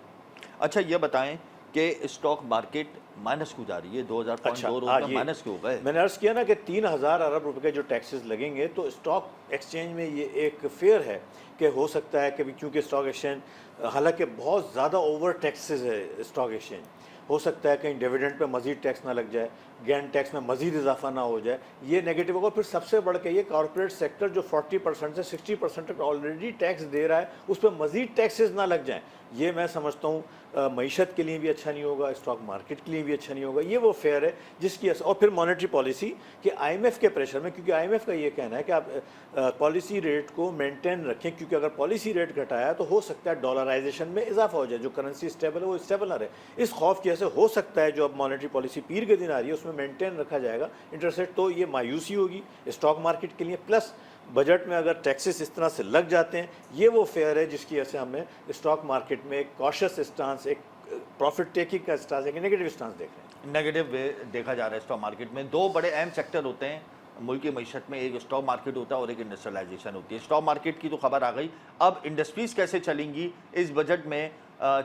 अच्छा ये बताएं कि स्टॉक मार्केट माइनस क्यों जा रही है? 2002 रोज में माइनस क्यों गए? मैंने अर्ज किया ना कि 3000 अरब रुपए के जो टैक्सेस लगेंगे, तो स्टॉक एक्सचेंज में ये एक फेयर है कि हो सकता है कि क्योंकि स्टॉक एक्सचेंज, हालांकि बहुत ज़्यादा ओवर टैक्सेस है स्टॉक एक्सचेंज, हो सकता है कहीं डिविडेंड पे मज़ीद टैक्स ना लग जाए, गेन टैक्स में मज़ीद इजाफा ना हो जाए, ये नेगेटिव होगा। फिर सबसे बढ़ के ये कॉर्पोरेट सेक्टर जो 40% से 60% तक ऑलरेडी टैक्स दे रहा है, उस पर मज़ीद टैक्सेस ना लग जाएं, ये मैं समझता हूँ मईशत के लिए भी अच्छा नहीं होगा, स्टॉक मार्केट के लिए भी अच्छा नहीं होगा। ये वो फेयर है जिसकी और फिर मॉनेटरी पॉलिसी कि IMF के प्रेशर में, क्योंकि IMF का ये कहना है कि आप पॉलिसी रेट को मेंटेन रखें, क्योंकि अगर पॉलिसी रेट घटाया तो हो सकता है डॉलराइजेशन में इजाफा हो जाए, जो करेंसी स्टेबल है वो स्टेबल ना रहे। इस खौफ की वजह से हो सकता है जो अब मॉनेटरी पॉलिसी पीर के दिन आ रही है उसमें मेंटेन रखा जाएगा इंटरेस्ट रेट, तो ये मायूसी होगी स्टॉक मार्केट के लिए। प्लस बजट में अगर टैक्सेस इस तरह से लग जाते हैं, ये वो फेयर है जिसकी वजह से हमें स्टॉक मार्केट में एक कॉशियस स्टांस, एक प्रॉफिट टेकिंग का स्टांस, एक नेगेटिव स्टांस देख रहे हैं। नेगेटिव वे देखा जा रहा है स्टॉक मार्केट में। दो बड़े अहम सेक्टर होते हैं मुल्क की मईशत में, एक स्टॉक मार्केट होता है और एक इंडस्ट्रियलाइजेशन होती है। स्टॉक मार्केट की तो खबर आ गई, अब इंडस्ट्रीज कैसे चलेंगी? इस बजट में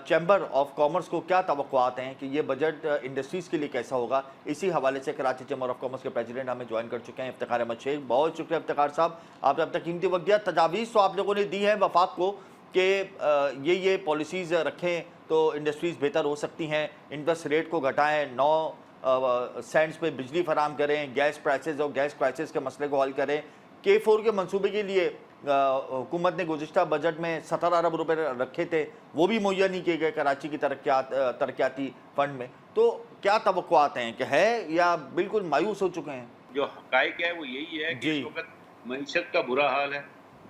चैम्बर ऑफ कॉमर्स को क्या तवक्कुआत हैं कि ये बजट इंडस्ट्रीज के लिए कैसा होगा? इसी हवाले से कराची चैम्बर ऑफ कॉमर्स के प्रेसिडेंट हमें ज्वाइन कर चुके हैं, इफ्तिखार अहमद शेख। बहुत शुक्रिया इफ्तिखार साहब, आपने अब तक कीमती वक्त दिया। तजावीज़ तो आप लोगों ने दी है वफाक को कि ये पॉलिसीज़ रखें तो इंडस्ट्रीज़ बेहतर हो सकती हैं, इंटरेस्ट रेट को घटाएँ, 9 सेंट्स पे बिजली फराम करें, गैस प्राइसेस और गैस क्राइसिस के मसले को हल करें। K4 के मंसूबे के लिए हुकूमत ने गुज़िश्ता बजट में 17 अरब रुपए रखे थे, वो भी मुहैया नहीं किए गए कराची की तरक्याती फंड में। तो क्या तवक्कुआत हैं कि है या बिल्कुल मायूस हो चुके हैं? जो हकायक है वो यही है कि इस वक्त मईशत का बुरा हाल है।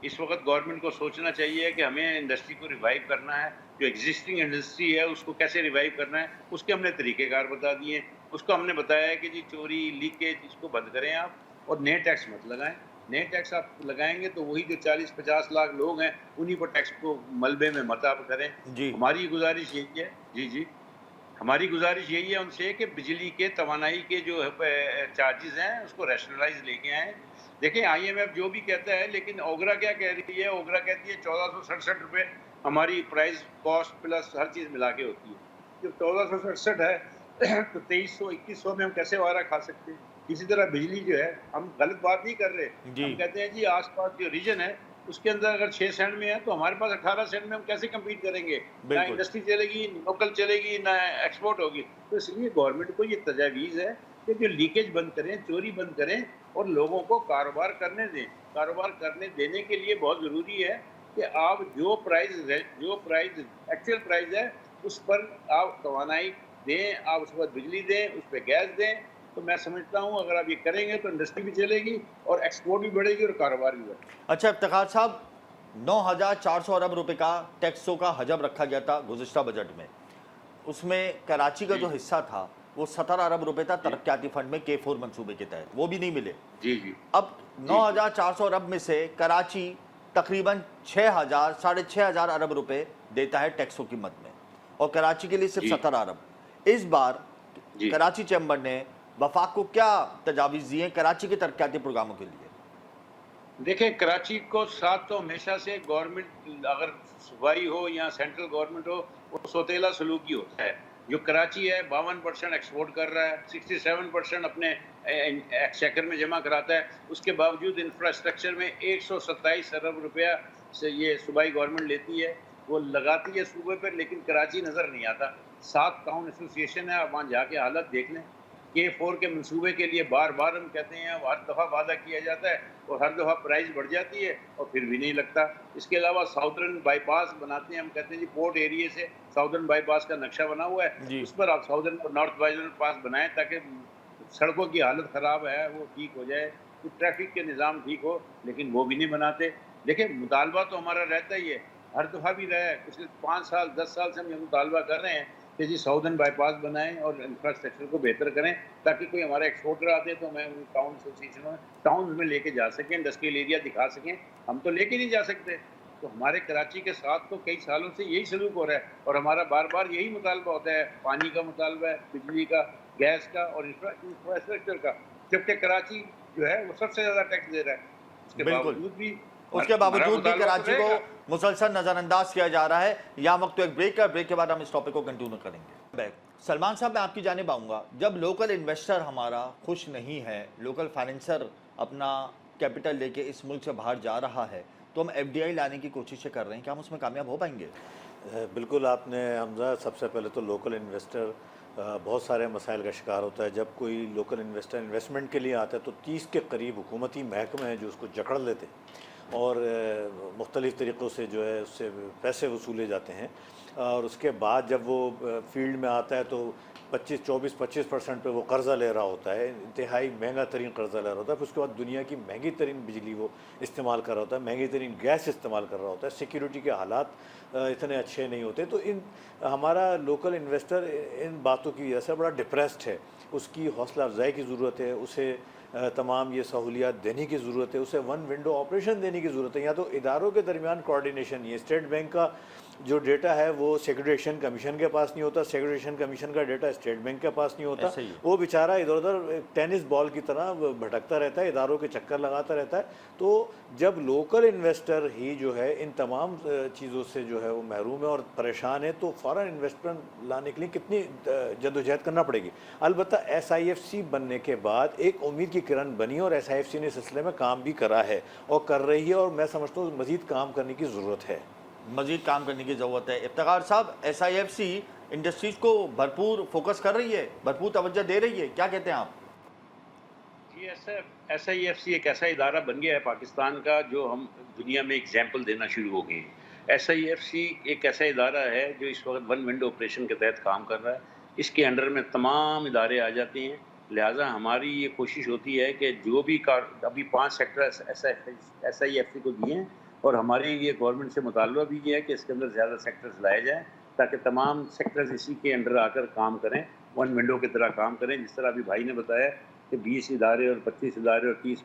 इस वक्त गवर्नमेंट को सोचना चाहिए कि हमें इंडस्ट्री को रिवाइव करना है, जो एग्जिस्टिंग इंडस्ट्री है उसको कैसे रिवाइव करना है, उसके हमने तरीक़ेकार बता दिए। उसको हमने बताया है कि जी चोरी, लीकेज, इसको बंद करें आप और नए टैक्स मत लगाएं। नए टैक्स आप लगाएंगे तो वही जो 40-50 लाख लोग हैं उन्हीं को टैक्स को मलबे में मत आप करें। हमारी गुजारिश यही है, जी हमारी गुजारिश यही है उनसे कि बिजली के, तवानाई के जो चार्जेस हैं उसको रैशनलाइज लेके आएँ। देखें IMF जो भी कहता है, लेकिन ओगरा क्या कह रही है? ओगरा कहती है 1467 रुपये हमारी प्राइस कॉस्ट प्लस हर चीज़ मिला के होती है। जब 1467 है तो 2300-2100 में हम कैसे वारा खा सकते हैं? इसी तरह बिजली जो है, हम गलत बात नहीं कर रहे, हम कहते हैं जी आसपास जो रीजन है उसके अंदर अगर 6 सेंट में है तो हमारे पास 18 सेंट में हम कैसे कम्पीट करेंगे? ना इंडस्ट्री चलेगी, लोकल चलेगी, ना एक्सपोर्ट होगी। तो इसलिए गवर्नमेंट को ये तजावीज़ है कि जो लीकेज बंद करें, चोरी बंद करें और लोगों को कारोबार करने दें। कारोबार करने देने के लिए बहुत ज़रूरी है कि आप जो प्राइस एक्चुअल प्राइस है उस पर आप तवानाई दें, आप उस पर बिजली दें, उस पर गैस दें। तो मैं समझता हूँ अगर आप ये करेंगे तो इंडस्ट्री भी चलेगी और एक्सपोर्ट भी बढ़ेगी और कारोबार भी बढ़ेगा। अच्छा इफ्तिखार साहब, 9400 अरब रुपए का टैक्सों का हजम रखा गया था गुज़िश्ता बजट में, उसमें कराची का जो हिस्सा था वो 17 अरब रुपए था तरक्याती फंड में K4 मंसूबे के तहत, वो भी नहीं मिले। जी अब 9400 अरब में से कराची तकरीबन 6000 साढ़े 6000 अरब रुपए देता है टैक्सों की मद में, और कराची के लिए सिर्फ 17 अरब। इस बार कराची चैम्बर ने वफाक को क्या तजावीज़ दी हैं कराची के तरक्याती प्रोग्रामों के लिए? देखिए, कराची को साथ तो हमेशा से गवर्नमेंट, अगर सूबाई हो या सेंट्रल गवर्नमेंट हो, वो सौतेला सलूकी होता है। जो कराची है 52% एक्सपोर्ट कर रहा है, 67% अपने एक्सचेकर में जमा कराता है, उसके बावजूद इंफ्रास्ट्रक्चर में 127 अरब रुपया से ये सूबाई गवर्नमेंट लेती है, वो लगाती है सूबे पर, लेकिन कराची नज़र नहीं आता। 7 टाउन एसोसिएशन है, वहाँ जाके हालत देख लें। K4 के मंसूबे के लिए बार बार हम कहते हैं, हर दफ़ा वादा किया जाता है और हर दफ़ा प्राइस बढ़ जाती है और फिर भी नहीं लगता। इसके अलावा साउदर्न बाईपास बनाते हैं, हम कहते हैं जी पोर्ट एरिया से साउदर्न बाईपास का नक्शा बना हुआ है, उस पर आप साउदर्न और नॉर्थ बाईपास बनाएं ताकि सड़कों की हालत ख़राब है वो ठीक हो जाए, तो ट्रैफिक के निज़ाम ठीक हो, लेकिन वो भी नहीं बनाते। देखिए, मुतालबा तो हमारा रहता ही है, हर दफ़ा भी रहा है, पिछले 5 साल 10 साल से हम ये मुतालबा कर रहे हैं कि जी साउदर्न बाईपास बनाएं और इंफ्रास्ट्रक्चर को बेहतर करें, ताकि कोई हमारा एक्सपोर्टर आते तो मैं उन टाउन एसोसिएशनों में टाउन में लेके जा सकें, इंडस्ट्रियल एरिया दिखा सकें। हम तो लेके नहीं जा सकते। तो हमारे कराची के साथ तो कई सालों से यही सलूक हो रहा है और हमारा बार बार यही मुतालबा होता है, पानी का मुतालबा है, बिजली का, गैस का और इंफ्रास्ट्रक्चर का, जबकि कराची जो है वो सबसे ज़्यादा टैक्स दे रहा है। उसके बावजूद भी कराची को मुसलसल नज़रअंदाज किया जा रहा है। यहाँ वक्त तो एक ब्रेक का, ब्रेक के बाद हम इस टॉपिक को कंटिन्यू करेंगे। सलमान साहब, मैं आपकी जानिब आऊँगा। जब लोकल इन्वेस्टर हमारा खुश नहीं है, लोकल फाइनेंसर अपना कैपिटल लेके इस मुल्क से बाहर जा रहा है, तो हम FDI लाने की कोशिशें कर रहे हैं, क्या हम उसमें कामयाब हो पाएंगे? बिल्कुल आपने हमजा, सबसे पहले तो लोकल इन्वेस्टर बहुत सारे मसाइल का शिकार होता है। जब कोई लोकल इन्वेस्टर इन्वेस्टमेंट के लिए आता है तो 30 के करीब हुकूमती महकमे हैं जो उसको जकड़ लेते हैं और मुख्तलिफ़ तरीक़ों से जो है उससे पैसे वसूले जाते हैं। और उसके बाद जब वो फील्ड में आता है तो 24-25% पे वो कर्ज़ा ले रहा होता है, इंतहाई महंगा तरीन कर्ज़ा ले रहा होता है। फिर उसके बाद दुनिया की महंगी तरीन बिजली वो इस्तेमाल कर रहा होता है, महंगी तरीन गैस इस्तेमाल कर रहा होता है, सिक्योरिटी के हालात इतने अच्छे नहीं होते। तो हमारा लोकल इन्वेस्टर इन बातों की वजह से बड़ा डिप्रेस्ड है। उसकी हौसला अफजाई की ज़रूरत है, उसे तमाम ये सहूलियात देने की ज़रूरत है, उसे वन विंडो ऑपरेशन देने की ज़रूरत है। या तो इदारों के दरमियान कोऑर्डिनेशन, ये स्टेट बैंक का जो डेटा है वो सेक्रेटरीशन कमीशन के पास नहीं होता, सेक्रेटरीशन कमीशन का डेटा स्टेट बैंक के पास नहीं होता। वो बेचारा इधर उधर टेनिस बॉल की तरह भटकता रहता है, इदारों के चक्कर लगाता रहता है। तो जब लोकल इन्वेस्टर ही जो है इन तमाम चीज़ों से जो है वो महरूम है और परेशान है, तो फ़ौरन इन्वेस्टमेंट लाने के लिए कितनी जद्दोजहद करना पड़ेगी। अलबत्ता SIFC बनने के बाद एक उम्मीद की किरण बनी और SIFC ने इस सिलसिले में काम भी करा है और कर रही है, और मैं समझता हूँ मज़ीद काम करने की ज़रूरत है। मज़ीद काम करने की ज़रूरत है। इफ्तिखार साहब, SIFC इंडस्ट्रीज़ को भरपूर फोकस कर रही है, भरपूर तवज्जो दे रही है, क्या कहते हैं आप? जी, SIFC एक ऐसा इदारा बन गया है पाकिस्तान का जो हम दुनिया में एग्जाम्पल देना शुरू हो गए हैं। SIFC एक ऐसा इदारा है जो इस वक्त वन विंडो ऑपरेशन के तहत काम कर रहा है। इसके अंडर में तमाम इदारे आ जाते हैं। लिहाजा हमारी ये कोशिश होती है कि जो भी अभी 5 सेक्टर SIFC को दिए हैं और हमारी ये गवर्नमेंट से मुतालबा भी ये है कि इसके अंदर ज़्यादा सेक्टर्स लाए जाएँ ताकि तमाम सेक्टर्स इसी के अंडर आकर काम करें, वन विंडो की तरह काम करें। जिस तरह अभी भाई ने बताया कि 20 इदारे और 25 इदारे और 30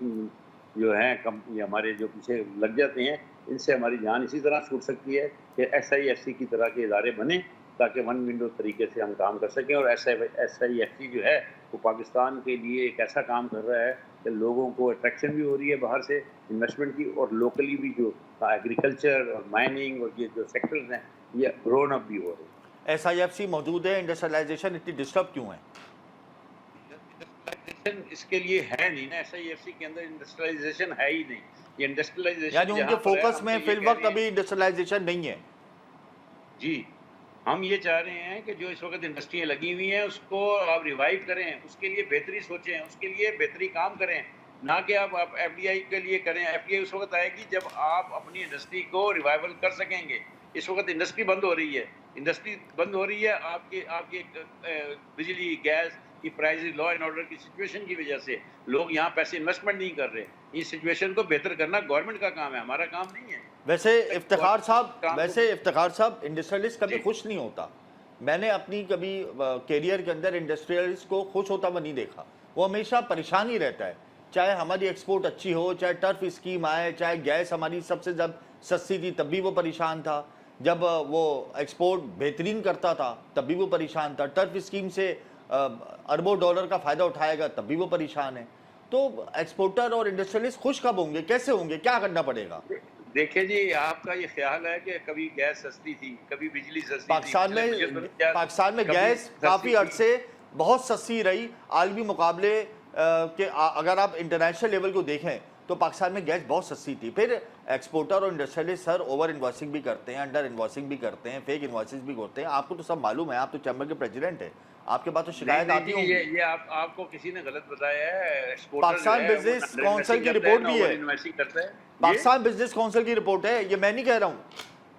जो हैं कंपनी हमारे जो पीछे लग जाते हैं, इनसे हमारी जान इसी तरह छूट सकती है कि SIFC की तरह के इदारे बने ताकि वन विंडो तरीके से हम काम कर सकें। और SIFC जो है वो पाकिस्तान के लिए एक ऐसा काम कर रहा है कि लोगों को अट्रैक्शन भी हो रही है बाहर से इन्वेस्टमेंट की, और लोकली भी जो एग्रीकल्चर और माइनिंग और ये जो सेक्टर्स हैं ये ग्रोन अप भी हो रहे हैं। SIFC मौजूद है, इंडस्ट्रियलाइजेशन इतनी डिस्टर्ब क्यों है? इंडस्ट्रियलाइजेशन इसके लिए है नहीं ना, SIFC के अंदर इंडस्ट्रियलाइजेशन है ही नहीं। ये इंडस्ट्रियलाइजेशन यानी उनके फोकस में फिल वक्त अभी इंडस्ट्रियलाइजेशन नहीं है। जी, हम ये चाह रहे हैं कि जो इस वक्त इंडस्ट्रियाँ लगी हुई हैं उसको आप रिवाइव करें, उसके लिए बेहतरी सोचें, उसके लिए बेहतरी काम करें, ना कि आप FDI के लिए करें। FDI उस वक्त आएगी जब आप अपनी इंडस्ट्री को रिवाइवल कर सकेंगे। इस वक्त इंडस्ट्री बंद हो रही है, आपके बिजली गैस की प्राइसेस, लॉ एंड ऑर्डर की सिचुएशन की वजह से लोग यहाँ पैसे इन्वेस्टमेंट नहीं कर रहे। इस सिचुएशन को बेहतर करना गवर्नमेंट का काम है, हमारा काम नहीं है। वैसे इफ्तिखार साहब इंडस्ट्रियलिस्ट कभी खुश नहीं होता। मैंने अपनी कभी कैरियर के अंदर इंडस्ट्रियलिस्ट को खुश होता हुआ नहीं देखा। वो हमेशा परेशान ही रहता है, चाहे हमारी एक्सपोर्ट अच्छी हो, चाहे टर्फ स्कीम आए, चाहे गैस हमारी सबसे जब सस्ती थी तब भी वो परेशान था, जब वो एक्सपोर्ट बेहतरीन करता था तब भी वो परेशान था, टर्फ स्कीम से अरबों डॉलर का फायदा उठाएगा तब भी वो परेशान है। तो एक्सपोर्टर और इंडस्ट्रियलिस्ट खुश कब होंगे, कैसे होंगे, क्या करना पड़ेगा? देखिए जी, आपका ये ख्याल है कि कभी गैस सस्ती थी, कभी बिजली सस्ती थी, पाकिस्तान में कभी गैस सस्ती काफ़ी थी। अरसे बहुत सस्ती रही। आलमी मुकाबले के अगर आप इंटरनेशनल लेवल को देखें तो पाकिस्तान में गैस बहुत सस्ती थी। फिर एक्सपोर्टर और इंडस्ट्रियलिस्ट सर ओवर इन्वॉइसिंग भी करते हैं, अंडर इन्वॉइसिंग भी करते हैं, फेक इन्वॉइसेस भी करते हैं। आपको तो सब मालूम है, आप तो चैम्बर के प्रेसिडेंट हैं, आपके पास तो शिकायत आती नहीं, होगी। ये आपको किसी ने गलत बताया है। एक्सपोर्टर पाकिस्तान जो है, वो बिजनेस अंडर काउंसिल की इन्वेस्टिंग रिपोर्ट करता भी है, है। ओवर इन्वेस्टिंग करता है। पाकिस्तान बिजनेस काउंसिल की रिपोर्ट है, ये मैं नहीं कह रहा हूँ।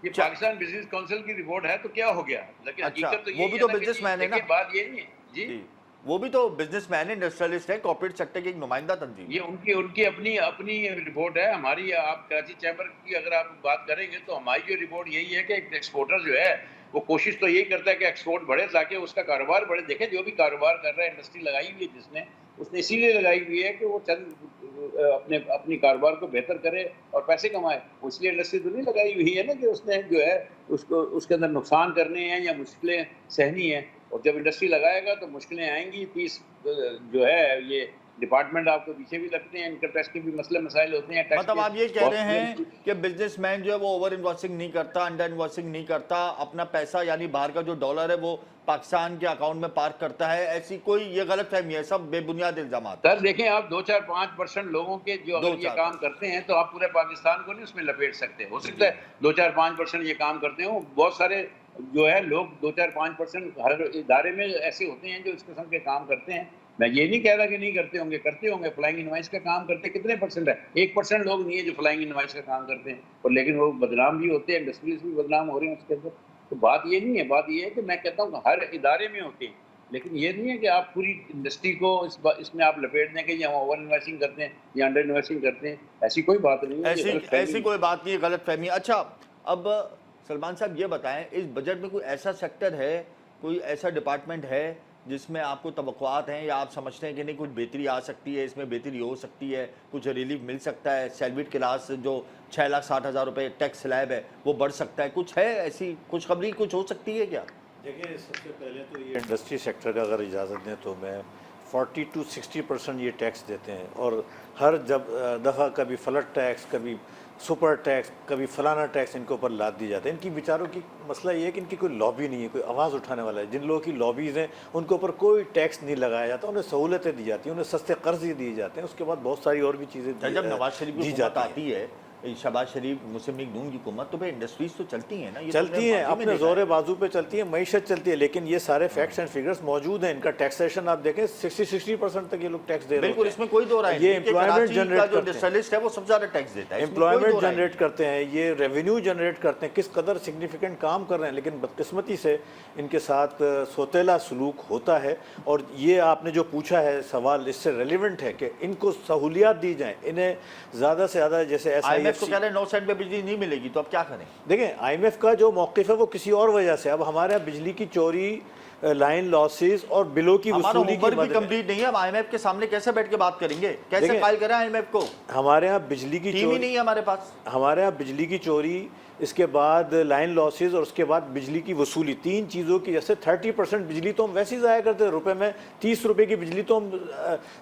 ये पाकिस्तान बिजनेस काउंसिल की रिपोर्ट है तो क्या हो गया, लेकिन अच्छा, हकीकत तो वो यही भी है तो ना कि बिजनेसमैन है ना। देखिए, बात ये नहीं है जी, जी, वो भी तो बिजनेसमैन है, इंडस्ट्रियलिस्ट है, कॉर्पोरेट सेक्टर की एक नुमाइंदा तंजीम। ये उनकी अपनी रिपोर्ट है। हमारी, आप कराची चैम्बर की अगर आप बात करेंगे तो हमारी जो रिपोर्ट यही है कि एक एक्सपोर्टर जो है वो कोशिश तो यही करता है कि एक्सपोर्ट बढ़े ताकि उसका कारोबार बढ़े। देखें, जो भी कारोबार कर रहा है, इंडस्ट्री लगाई हुई है जिसने, उसने इसीलिए लगाई हुई है कि वो चंद अपनी कारोबार को बेहतर करे और पैसे कमाए। वो इसलिए इंडस्ट्री तो नहीं लगाई हुई है ना कि उसने जो है उसको उसके अंदर नुकसान करने हैं या मुश्किलें सहनी हैं। और जब इंडस्ट्री लगाएगा तो मुश्किलें आएंगी। फीस जो है, ये डिपार्टमेंट आपको पीछे भी लगते हैं, इनकम टैक्स के भी मसले मसाइल होते हैं। टैक्स मतलब के आप ये कह बहुत रहे हैं सी- कि बिजनेसमैन जो है वो ओवर इन्वॉइसिंग नहीं करता, अंडर इन्वॉइसिंग नहीं करता, अपना पैसा यानी बाहर का जो डॉलर है वो पाकिस्तान के अकाउंट में पार्क करता है, ऐसी कोई ये गलत फहमी है, सब बेबुनियाद इल्जामात। सर देखें, आप 2-4-5% लोगों के जो अगर ये काम करते हैं तो आप पूरे पाकिस्तान को नहीं उसमें लपेट सकते। हो सकता है 2-4-5% ये काम करते हो, बहुत सारे जो है लोग 2-4-5% हर इदारे में ऐसे होते हैं जो इस किस्म के काम करते हैं। मैं ये नहीं कह रहा कि नहीं करते होंगे, करते होंगे। फ्लाइंग इनवाइस का काम करते कितने परसेंट है? 1% लोग नहीं है जो फ्लाइंग इनवाइस का काम करते हैं, और लेकिन वो बदनाम भी होते हैं, इंडस्ट्रीज भी बदनाम हो रहे हैं उसके अंदर। तो बात ये नहीं है, बात ये है कि मैं कहता हूँ हर इदारे में होते हैं, लेकिन ये नहीं है कि आप पूरी इंडस्ट्री को इसमें आप लपेट दें कि हम ओवर इन्वेस्टिंग करते हैं या अंडर इन्वेस्टिंग करते हैं। ऐसी कोई बात नहीं है, ऐसी कोई बात नहीं है, गलत फहमी। अच्छा, अब सलमान साहब ये बताएं, इस बजट में कोई ऐसा सेक्टर है, कोई ऐसा डिपार्टमेंट है जिसमें आपको तवक्कुआत हैं या आप समझते हैं कि नहीं कुछ बेहतरी आ सकती है, इसमें बेहतरी हो सकती है, कुछ रिलीफ मिल सकता है? सैलरीड क्लास जो 6,60,000 रुपये टैक्स स्लैब है वो बढ़ सकता है, कुछ है ऐसी खुशखबरी, कुछ हो सकती है क्या? देखिए, सबसे पहले तो ये इंडस्ट्री सेक्टर का अगर इजाज़त दें तो मैं 40 to 60% ये टैक्स देते हैं, और हर दफ़ा कभी फ्लड टैक्स, कभी सुपर टैक्स, कभी फलाना टैक्स इनके ऊपर लाद दी जाता है। इनकी बेचारों की मसला ये है कि इनकी कोई लॉबी नहीं है, कोई आवाज़ उठाने वाला है। जिन लोगों की लॉबीज़ हैं उनके ऊपर कोई टैक्स नहीं लगाया जाता, उन्हें सहूलतें दी जाती हैं, उन्हें सस्ते कर्ज दिए जाते हैं, उसके बाद बहुत सारी और भी चीज़ें जब नवाज शरीफ की दी हुकूमत जाती हैं। आती है, शहबाज शरीफ, मुस्लिम लीग नून की हुकूमत, तो भाई इंडस्ट्रीज तो चलती हैं ना, ये तो चलती हमने हैं, माजी में अपने देखा जोरे है। बाजू पे चलती है, मईशत चलती है, लेकिन ये सारे फैक्ट्स एंड फिगर्स मौजूद हैं। इनका टैक्सेशन आप देखें 60% तक ये लोग टैक्स दे रहे हैं। बिल्कुल, इसमें कोई दो राय ये नहीं कि एम्प्लॉयमेंट कराची का जनरेट जो करते हैं, इंडस्ट्रियलिस्ट है वो सबसे ज़्यादा टैक्स देता है, इसमें कोई एम्प्लॉयमेंट दो राय नहीं। जनरेट करते हैं, ये रेवेन्यू जनरेट करते हैं, किस कदर सिग्निफिकेंट काम कर रहे हैं। लेकिन बदकिस्मती से इनके साथ सोतेला सलूक होता है। और ये आपने जो पूछा है सवाल, इससे रेलिवेंट है कि इनको सहूलियात दी जाएँ, इन्हें ज़्यादा से ज़्यादा, जैसे IMF तो SIFC। कह रहे हैं 9 सेंट पे बिजली नहीं मिलेगी, तो अब क्या करें? देखें, IMF का जो मौक़िफ़ है वो किसी और वजह से, अब हमारे यहाँ बिजली की चोरी, लाइन लॉसेस और बिलों की हमारा वसूली की होमवर्क भी मदद में, कंप्लीट नहीं है, अब IMF के सामने कैसे बैठ के बात करेंगे, कैसे देखिए, फाइल करें IMF को? हमारे यहाँ बिजली की टीम ही चोरी, नहीं है हमारे पास। हमारे यहाँ बिजली की चोरी, इसके बाद लाइन लॉसेस और उसके बाद बिजली की वसूली, तीन चीज़ों की। जैसे 30% बिजली तो हम वैसे ही ज़ाया करते हैं, रुपए में 30 रुपए की बिजली तो हम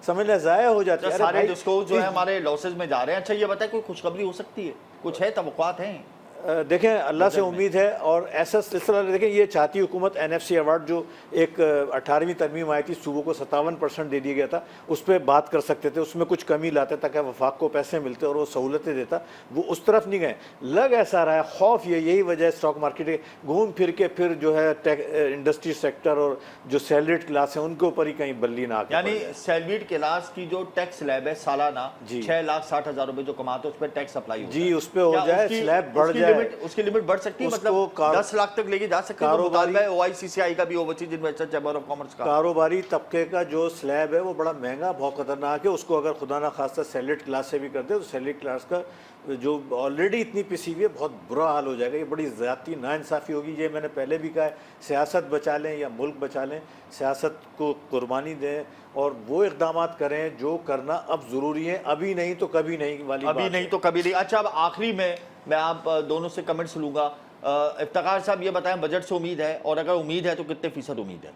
समझ लें ज़ाया हो जाती है। अरे सारे भाई, डिस्कोज जो है हमारे लॉसेज में जा रहे हैं। अच्छा ये बताएं, कोई खुशखबरी हो सकती है, कुछ है, तवक्कुआत हैं? देखें, अल्लाह से उम्मीद है। और ऐसा सिलसिला देखें, ये चाहती हुकूमत NFC अवार्ड जो एक 18वीं तरमीम आई थी, सूबों को 57% दे दिया गया था, उस पर बात कर सकते थे, उसमें कुछ कमी लाते ताकि वफाक को पैसे मिलते और वो सहूलतें देता। वो उस तरफ नहीं गए। लग ऐसा रहा है, खौफ यही वजह है स्टॉक मार्केट के, घूम फिर के फिर जो है इंडस्ट्री सेक्टर और जो सैलरीड क्लास है उनके ऊपर ही कहीं बल्ली ना आके यानी सैलरीड क्लास की जो टैक्स स्लैब है सालाना जी। 6,60,000 रुपए जो कमाते हैं उस पर टैक्स अप्लाई हो जी, उस पर हो जाए, स्लैब बढ़ जाए, उसकी लिमिट बढ़ सकती है, उसको मतलब 10 लाख तक लेके जा सकते हैं। कारोबारी OICCI का भी, overseas investor chamber of commerce का, कारोबारी तबके का जो स्लैब है वो बड़ा महंगा, बहुत खतरनाक है। उसको अगर खुदा ना खास्ता सैलरीड क्लास से भी कर दे तो सैलरीड क्लास का जो ऑलरेडी इतनी पिसी हुई है बहुत बुरा हाल हो जाएगा। ये बड़ी ज़्यादती नाइंसाफ़ी होगी। ये मैंने पहले भी कहा है, सियासत बचा लें या मुल्क बचा लें, सियासत को कुर्बानी दें और वो इक़दाम करें जो करना अब ज़रूरी है, अभी नहीं तो कभी नहीं वाली अभी बात नहीं है। तो कभी नहीं। अच्छा, अब आखिरी में मैं आप दोनों से कमेंट्स लूँगा। इफ्तिखार साहब ये बताएं, बजट से उम्मीद है, और अगर उम्मीद है तो कितने फीसद उम्मीद है?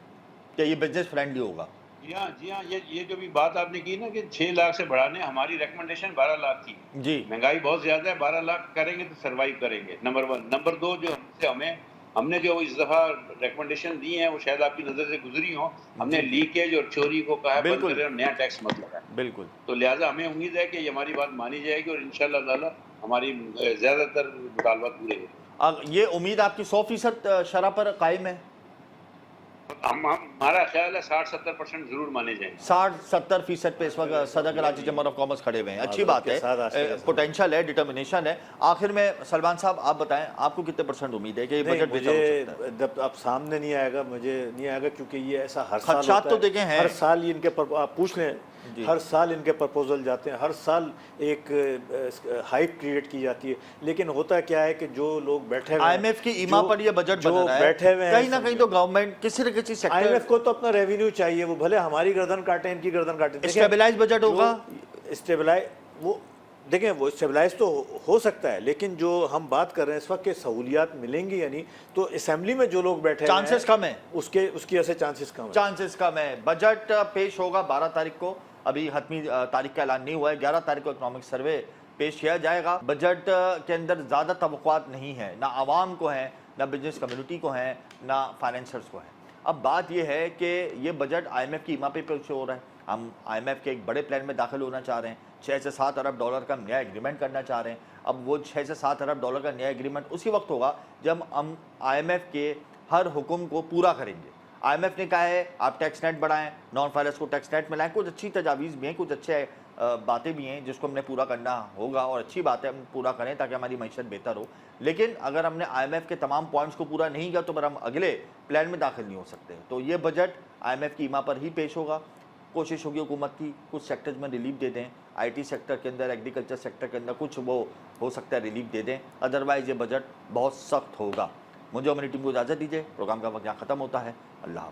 कि ये बिजनेस फ्रेंडली होगा। जी हाँ, ये जो भी बात आपने की ना कि 6 लाख से बढ़ाने, हमारी रिकमेंडेशन 12 लाख की। जी महंगाई बहुत ज्यादा है, 12 लाख करेंगे तो सरवाइव करेंगे, नंबर 1। नंबर 2, जो हमने जो इस दफा रिकमेंडेशन दी हैं वो शायद आपकी नजर से गुजरी हो। हमने लीकेज और चोरी को कहा बंद बिल्कुल। करें और नया टैक्स मत लगाएं। बिल्कुल। तो लिहाजा हमें उम्मीद है कि ये हमारी बात मानी जाएगी और इंशाल्लाह ताला हमारी ज्यादातर मुतालबात पूरे होंगे। अब ये उम्मीद आपकी 100% शरह पर कायम है? हमारा ख्याल है 60-70% जरूर माने जाएंगे। 60-70% पे इस वक्त सदर कराची चैम्बर ऑफ कॉमर्स खड़े हुए हैं। अच्छी बात है, पोटेंशियल है, डिटर्मिनेशन है। आखिर में सलमान साहब आप बताएं, आपको कितने % उम्मीद है कि ये बजट बेहतर हो सकता है? जब अब सामने नहीं आएगा, मुझे नहीं आएगा, क्योंकि ये ऐसा हर साल खदशात होता तो है। देखे हैं, हर साल ये इनके आप पूछ लें, हर साल इनके प्रपोजल जाते हैं, हर साल एक हाइप क्रिएट की जाती है, लेकिन होता क्या है कि जो लोग बैठे हुए IMF की ईमा पर ये बजट बन रहा है, बैठे हुए हैं, कहीं ना कहीं तो गवर्नमेंट किसी न किसी सेक्टर, IMF को तो अपना रेवेन्यू चाहिए, वो भले हमारी गर्दन काटें, इनकी गर्दन काटें। स्टेबलाइज बजट होगा, देखें वो स्टेबलाइज तो हो सकता है, लेकिन जो हम बात कर रहे हैं इस वक्त के सहूलियात मिलेंगी या नहीं, तो असेंबली में जो लोग बैठे चांसेस कम है, उसकी ऐसे चांसेस कम है। बजट पेश होगा 12 तारीख को, अभी हतमी तारीख का ऐलान नहीं हुआ है। 11 तारीख को इकोनॉमिक सर्वे पेश किया जाएगा। बजट के अंदर ज़्यादा तवक्कुआत नहीं है, ना आवाम को है, ना बिजनेस कम्युनिटी को है, ना फाइनेंसर्स को है। अब बात यह है कि ये बजट IMF की ईमा पे पेश हो रहा है। हम IMF के एक बड़े प्लान में दाखिल होना चाह रहे हैं, 6 से 7 अरब डॉलर का नया एग्रीमेंट करना चाह रहे हैं। अब वो 6 से 7 अरब डॉलर का नया एग्रीमेंट उसी वक्त होगा जब हम IMF के हर हुक्म को पूरा करेंगे। IMF ने कहा है आप टैक्स नेट बढ़ाएं, नॉन फाइनेंस को टैक्स नेट में लाएं। कुछ अच्छी तजावीज़ भी हैं, कुछ अच्छे बातें भी हैं जिसको हमने पूरा करना होगा, और अच्छी बात है हम पूरा करें ताकि हमारी मईशत बेहतर हो। लेकिन अगर हमने IMF के तमाम पॉइंट्स को पूरा नहीं किया तो फिर हम अगले प्लान में दाखिल नहीं हो सकते। तो ये बजट IMF की ईमा पर ही पेश होगा। कोशिश होगी हुकूमत की कुछ सेक्टर्स में रिलीफ दे दें, IT सेक्टर के अंदर, एग्रीकल्चर सेक्टर के अंदर कुछ वो हो सकता है रिलीफ दे दें, अदरवाइज़ ये बजट बहुत सख्त होगा। मुझे और मेरी टीम को इजाज़त दीजिए, प्रोग्राम का वक्त यहाँ ख़त्म होता है। अल्लाह।